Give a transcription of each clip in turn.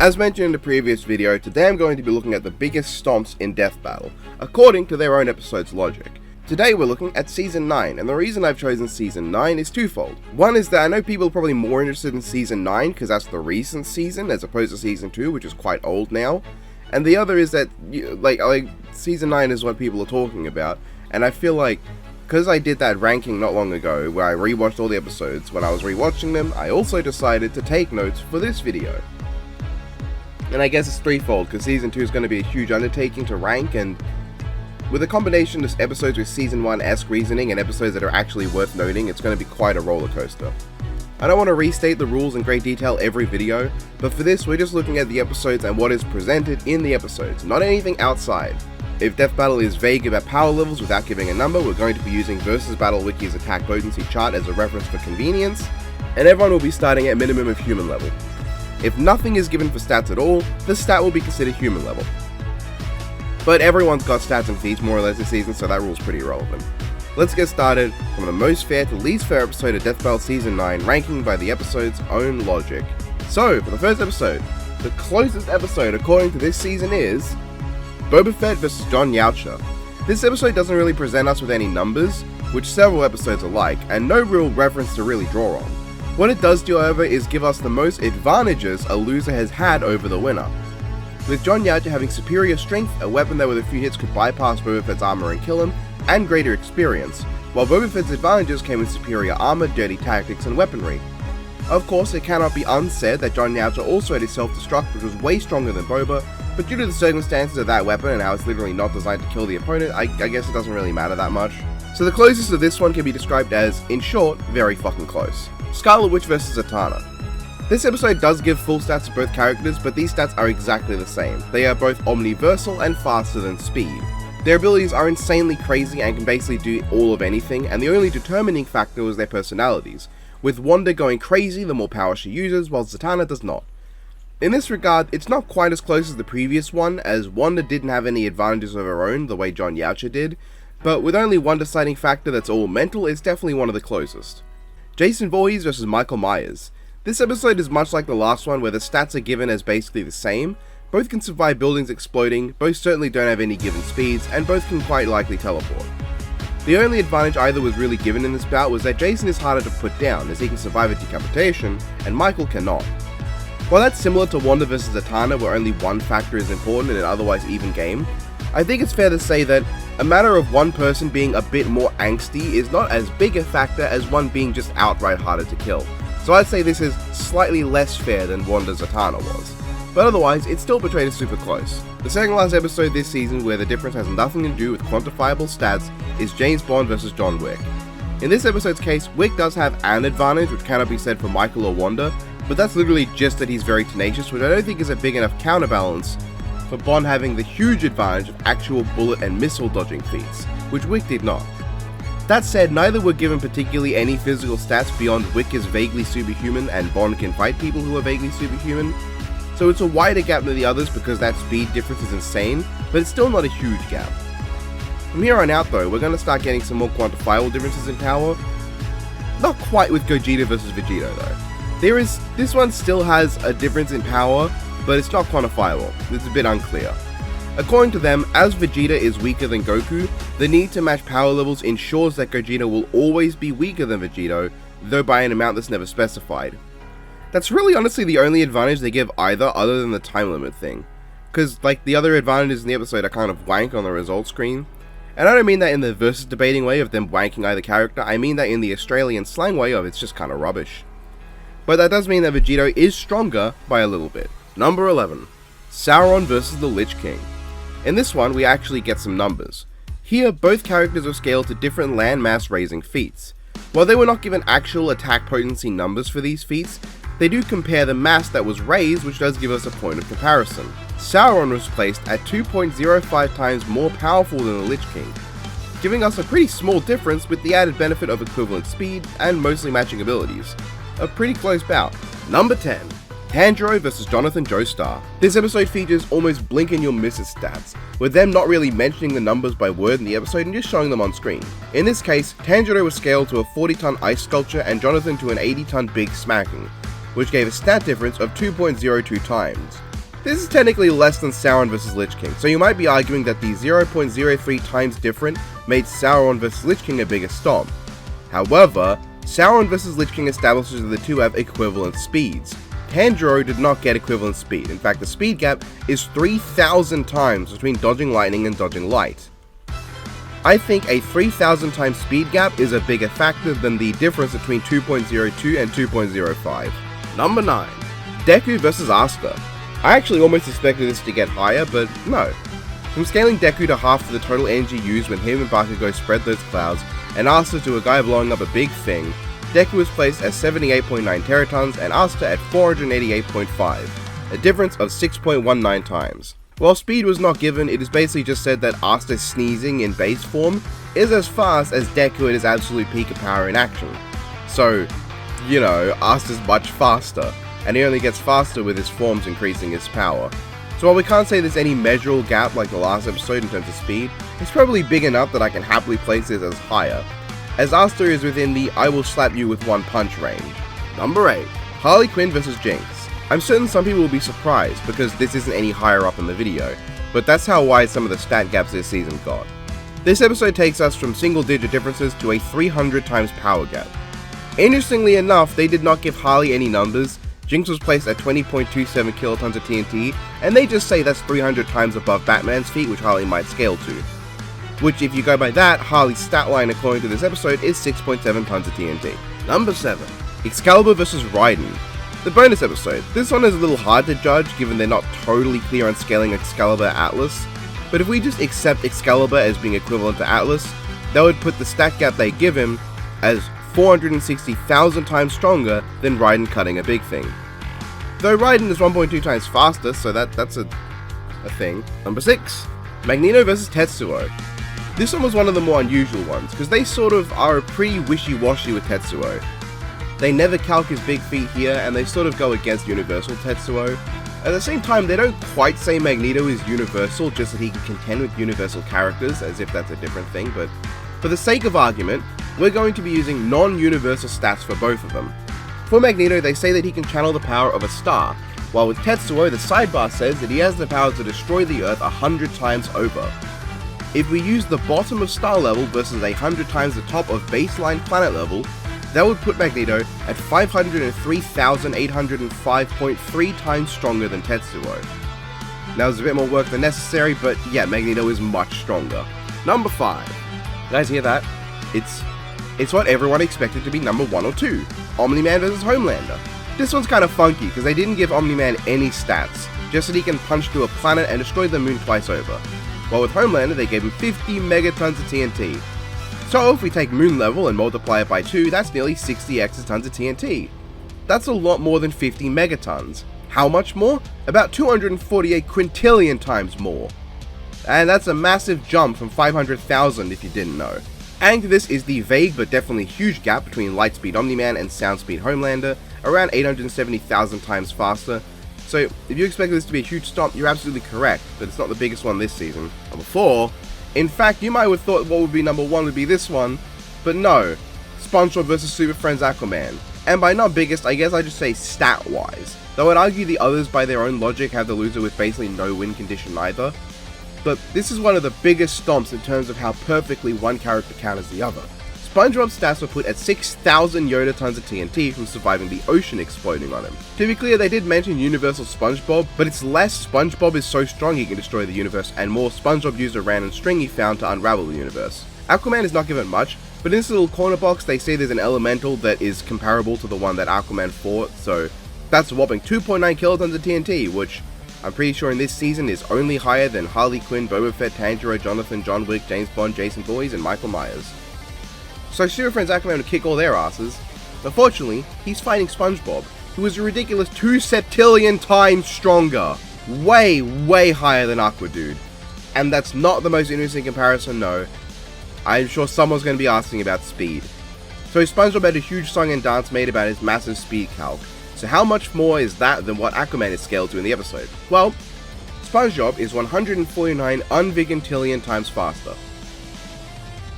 As mentioned in the previous video, today I'm going to be looking at the biggest stomps in Death Battle, according to their own episode's logic. Today we're looking at Season 9, and the reason I've chosen Season 9 is twofold. One is that I know people are probably more interested in Season 9 because that's the recent season as opposed to Season 2, which is quite old now. And the other is that, Season 9 is what people are talking about, and I feel like, because I did that ranking not long ago, where I rewatched all the episodes, when I was rewatching them, I also decided to take notes for this video. And I guess it's threefold, because Season 2 is going to be a huge undertaking to rank, and with a combination of episodes with Season 1-esque reasoning and episodes that are actually worth noting, it's going to be quite a roller coaster. I don't want to restate the rules in great detail every video, but for this we're just looking at the episodes and what is presented in the episodes, not anything outside. If Death Battle is vague about power levels without giving a number, we're going to be using Versus Battle Wiki's attack potency chart as a reference for convenience, and everyone will be starting at minimum of human level. If nothing is given for stats at all, the stat will be considered human level. But everyone's got stats and feats more or less this season, so that rule's pretty irrelevant. Let's get started from the most fair to least fair episode of Death Battle Season 9, ranking by the episode's own logic. So, for the first episode, the closest episode according to this season is Boba Fett vs John Yaocha. This episode doesn't really present us with any numbers, which several episodes are like, and no real reference to really draw on. What it does do, however, is give us the most advantages a loser has had over the winner. With John Yaocha having superior strength, a weapon that with a few hits could bypass Boba Fett's armor and kill him, and greater experience, while Boba Fett's advantages came with superior armor, dirty tactics, and weaponry. Of course, it cannot be unsaid that John Yaocha also had his self-destruct, which was way stronger than Boba, but due to the circumstances of that weapon and how it's literally not designed to kill the opponent, I guess it doesn't really matter that much. So the closest of this one can be described as, in short, very fucking close. Scarlet Witch vs Zatanna. This episode does give full stats to both characters, but these stats are exactly the same. They are both omniversal and faster than speed. Their abilities are insanely crazy and can basically do all of anything, and the only determining factor was their personalities, with Wanda going crazy the more power she uses, while Zatanna does not. In this regard, it's not quite as close as the previous one, as Wanda didn't have any advantages of her own the way John Yaocha did, but with only one deciding factor that's all mental, it's definitely one of the closest. Jason Voorhees vs Michael Myers. This episode is much like the last one where the stats are given as basically the same, both can survive buildings exploding, both certainly don't have any given speeds, and both can quite likely teleport. The only advantage either was really given in this bout was that Jason is harder to put down as he can survive a decapitation, and Michael cannot. While that's similar to Wanda vs Zatanna where only one factor is important in an otherwise even game, I think it's fair to say that a matter of one person being a bit more angsty is not as big a factor as one being just outright harder to kill. So I'd say this is slightly less fair than Wanda Zatanna was. But otherwise, it's still portrayed as super close. The second last episode this season where the difference has nothing to do with quantifiable stats is James Bond vs John Wick. In this episode's case, Wick does have an advantage which cannot be said for Michael or Wanda, but that's literally just that he's very tenacious, which I don't think is a big enough counterbalance for Bond having the huge advantage of actual bullet and missile dodging feats, which Wick did not. That said, neither were given particularly any physical stats beyond Wick is vaguely superhuman and Bond can fight people who are vaguely superhuman, so it's a wider gap than the others because that speed difference is insane, but it's still not a huge gap. From here on out though, we're going to start getting some more quantifiable differences in power, not quite with Gogeta vs Vegeta though. This one still has a difference in power, but it's not quantifiable. It's a bit unclear. According to them, as Vegeta is weaker than Goku, the need to match power levels ensures that Gogeta will always be weaker than Vegeta, though by an amount that's never specified. That's really honestly the only advantage they give either other than the time limit thing, because the other advantages in the episode are kind of wank on the results screen. And I don't mean that in the versus debating way of them wanking either character, I mean that in the Australian slang way of it's just kind of rubbish. But that does mean that Vegeta is stronger by a little bit. Number 11. Sauron vs the Lich King. In this one, we actually get some numbers. Here, both characters are scaled to different landmass raising feats. While they were not given actual attack potency numbers for these feats, they do compare the mass that was raised, which does give us a point of comparison. Sauron was placed at 2.05 times more powerful than the Lich King, giving us a pretty small difference with the added benefit of equivalent speed and mostly matching abilities. A pretty close bout. Number 10. Tanjiro vs Jonathan Joestar. This episode features almost blink and you'll miss its stats, with them not really mentioning the numbers by word in the episode and just showing them on screen. In this case, Tanjiro was scaled to a 40-ton ice sculpture and Jonathan to an 80-ton big smacking, which gave a stat difference of 2.02 times. This is technically less than Sauron vs Lich King, so you might be arguing that the 0.03 times different made Sauron vs Lich King a bigger stomp. However, Sauron vs Lich King establishes that the two have equivalent speeds. Tanjiro did not get equivalent speed. In fact, the speed gap is 3,000 times between dodging lightning and dodging light. I think a 3,000 times speed gap is a bigger factor than the difference between 2.02 and 2.05. Number 9. Deku vs Asta. I actually almost expected this to get higher, but no. From scaling Deku to half of the total energy used when him and Bakugo spread those clouds, and Asta to a guy blowing up a big thing, Deku was placed at 78.9 teratons and Asta at 488.5, a difference of 6.19 times. While speed was not given, it is basically just said that Asta sneezing in base form is as fast as Deku at his absolute peak of power in action. So, you know, Asta's much faster, and he only gets faster with his forms increasing his power. So while we can't say there's any measurable gap like the last episode in terms of speed, it's probably big enough that I can happily place this as higher, as Asta is within the I will slap you with one punch range. Number 8. Harley Quinn vs Jinx. I'm certain some people will be surprised because this isn't any higher up in the video, but that's how wide some of the stat gaps this season got. This episode takes us from single digit differences to a 300 times power gap. Interestingly enough, they did not give Harley any numbers. Jinx was placed at 20.27 kilotons of TNT, and they just say that's 300 times above Batman's feat, which Harley might scale to. Which, if you go by that, Harley's stat line according to this episode is 6.7 tons of TNT. Number 7. Excalibur vs Raiden. The bonus episode. This one is a little hard to judge given they're not totally clear on scaling Excalibur Atlas, but if we just accept Excalibur as being equivalent to Atlas, that would put the stat gap they give him as 460,000 times stronger than Raiden cutting a big thing. Though Raiden is 1.2 times faster, so that's a thing. Number 6. Magneto vs Tetsuo. This one was one of the more unusual ones, because they sort of are pretty wishy-washy with Tetsuo. They never calc his big feat here, and they sort of go against Universal Tetsuo. At the same time, they don't quite say Magneto is universal, just that he can contend with universal characters, as if that's a different thing, but for the sake of argument, we're going to be using non-universal stats for both of them. For Magneto, they say that he can channel the power of a star, while with Tetsuo, the sidebar says that he has the power to destroy the Earth 100 times over. If we use the bottom of star level versus 100 times the top of baseline planet level, that would put Magneto at 503,805.3 times stronger than Tetsuo. Now there's a bit more work than necessary, but yeah, Magneto is much stronger. Number 5. You guys hear that? It's what everyone expected to be number 1 or 2. Omni-Man vs Homelander. This one's kind of funky because they didn't give Omni-Man any stats, just that he can punch through a planet and destroy the moon twice over. While with Homelander they gave him 50 megatons of TNT. So if we take moon level and multiply it by 2, that's nearly 60 exatons of TNT. That's a lot more than 50 megatons. How much more? About 248 quintillion times more. And that's a massive jump from 500,000 if you didn't know. Adding to this is the vague but definitely huge gap between Lightspeed Omni-Man and Soundspeed Homelander, around 870,000 times faster. So if you expect this to be a huge stomp, you're absolutely correct, but it's not the biggest one this season. Number 4. In fact, you might have thought what would be number 1 would be this one, but no. Spongebob vs Super Friends Aquaman. And by not biggest, I guess I just say stat-wise. Though I'd argue the others by their own logic have the loser with basically no win condition either. But this is one of the biggest stomps in terms of how perfectly one character counters the other. SpongeBob's stats were put at 6,000 Yoda tons of TNT from surviving the ocean exploding on him. To be clear, they did mention Universal SpongeBob, but it's less SpongeBob is so strong he can destroy the universe, and more SpongeBob used a random string he found to unravel the universe. Aquaman is not given much, but in this little corner box they say there's an elemental that is comparable to the one that Aquaman fought, so that's a whopping 2.9 kilotons of TNT, which I'm pretty sure in this season is only higher than Harley Quinn, Boba Fett, Tanjiro, Jonathan, John Wick, James Bond, Jason Voorhees, and Michael Myers. So Super Friends Aquaman would kick all their asses. Unfortunately, he's fighting SpongeBob, who is a ridiculous 2 septillion times stronger. Way higher than Aqua Dude. And that's not the most interesting comparison, no. I'm sure someone's going to be asking about speed. So SpongeBob had a huge song and dance made about his massive speed calc. So how much more is that than what Aquaman is scaled to in the episode? Well, SpongeBob is 149 unvigintillion times faster.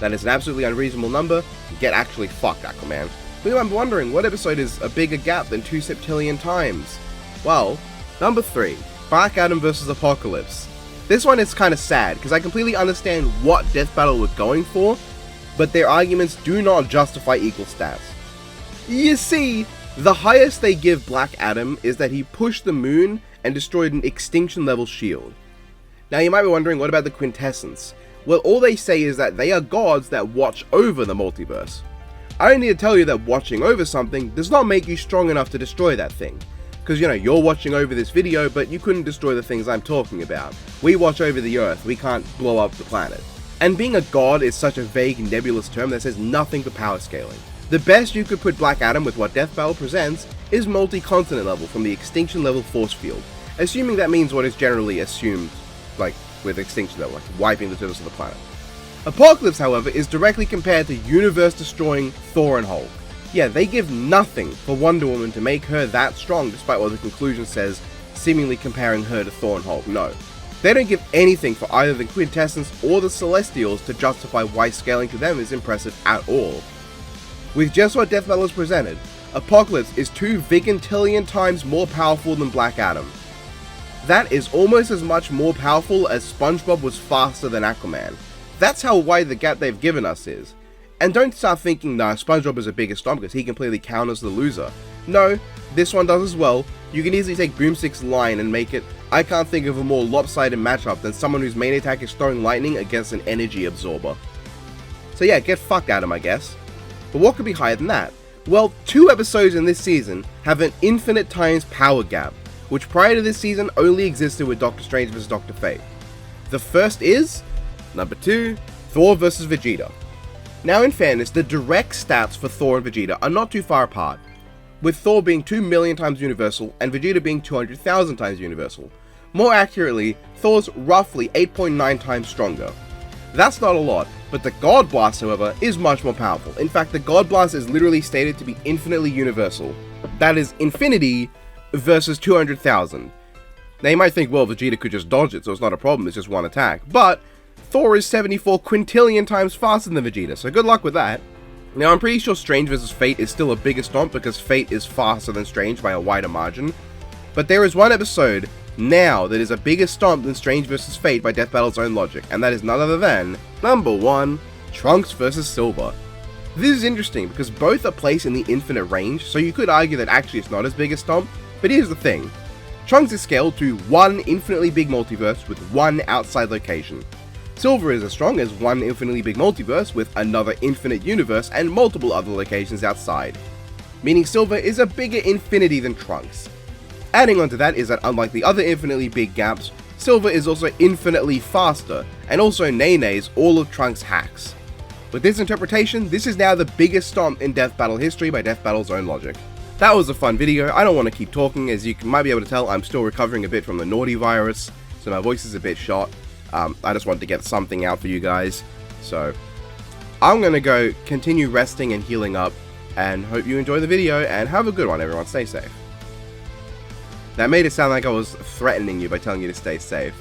That is an absolutely unreasonable number. Get actually fucked, Aquaman. But I'm wondering, what episode is a bigger gap than 2 septillion times? Well, number 3. Black Adam vs Apocalypse. This one is kinda sad, because I completely understand what Death Battle was going for, but their arguments do not justify equal stats. You see, the highest they give Black Adam is that he pushed the moon and destroyed an extinction level shield. Now you might be wondering, what about the Quintessence? Well, all they say is that they are gods that watch over the multiverse. I don't need to tell you that watching over something does not make you strong enough to destroy that thing. Because, you're watching over this video, but you couldn't destroy the things I'm talking about. We watch over the Earth, we can't blow up the planet. And being a god is such a vague, nebulous term that says nothing for power scaling. The best you could put Black Adam with what Death Battle presents is multi-continent level from the extinction level force field, assuming that means what is generally assumed, like with extinction level, like wiping the surface of the planet. Apocalypse, however, is directly compared to universe-destroying Thor and Hulk. Yeah, they give nothing for Wonder Woman to make her that strong, despite what the conclusion says, seemingly comparing her to Thor and Hulk. No. They don't give anything for either the Quintessence or the Celestials to justify why scaling to them is impressive at all. With just what Death Battle is presented, Apocalypse is 2 vigintillion times more powerful than Black Adam. That is almost as much more powerful as Spongebob was faster than Aquaman. That's how wide the gap they've given us is. And don't start thinking, nah, Spongebob is a bigger stomp because he completely counters the loser. No, this one does as well. You can easily take Boomstick's line and make it, I can't think of a more lopsided matchup than someone whose main attack is throwing lightning against an energy absorber. So yeah, get fucked, Adam, I guess. But what could be higher than that? Well, 2 episodes in this season have an infinite times power gap, which prior to this season only existed with Doctor Strange vs Dr. Fate. The first is, number 2, Thor vs Vegeta. Now in fairness, the direct stats for Thor and Vegeta are not too far apart, with Thor being 2 million times universal and Vegeta being 200,000 times universal. More accurately, Thor's roughly 8.9 times stronger. That's not a lot, but the God Blast, however, is much more powerful. In fact, the God Blast is literally stated to be infinitely universal. That is infinity versus 200,000. Now you might think, well, Vegeta could just dodge it, so it's not a problem, it's just one attack. But Thor is 74 quintillion times faster than Vegeta, so good luck with that. Now I'm pretty sure Strange vs Fate is still a bigger stomp because Fate is faster than Strange by a wider margin. But there is one episode now that is a bigger stomp than Strange vs Fate by Death Battle's own logic, and that is none other than number 1, Trunks vs Silver. This is interesting because both are placed in the infinite range, so you could argue that actually it's not as big a stomp, but here's the thing. Trunks is scaled to 1 infinitely big multiverse with 1 outside location. Silver is as strong as 1 infinitely big multiverse with another infinite universe and multiple other locations outside, meaning Silver is a bigger infinity than Trunks. Adding on to that is that unlike the other infinitely big gaps, Silver is also infinitely faster, and also Nene's all of Trunks' hacks. With this interpretation, this is now the biggest stomp in Death Battle history by Death Battle's own logic. That was a fun video. I don't want to keep talking, as you might be able to tell I'm still recovering a bit from the naughty virus, so my voice is a bit shot. I just wanted to get something out for you guys, so I'm gonna go continue resting and healing up, and hope you enjoy the video, and have a good one everyone, stay safe. That made it sound like I was threatening you by telling you to stay safe.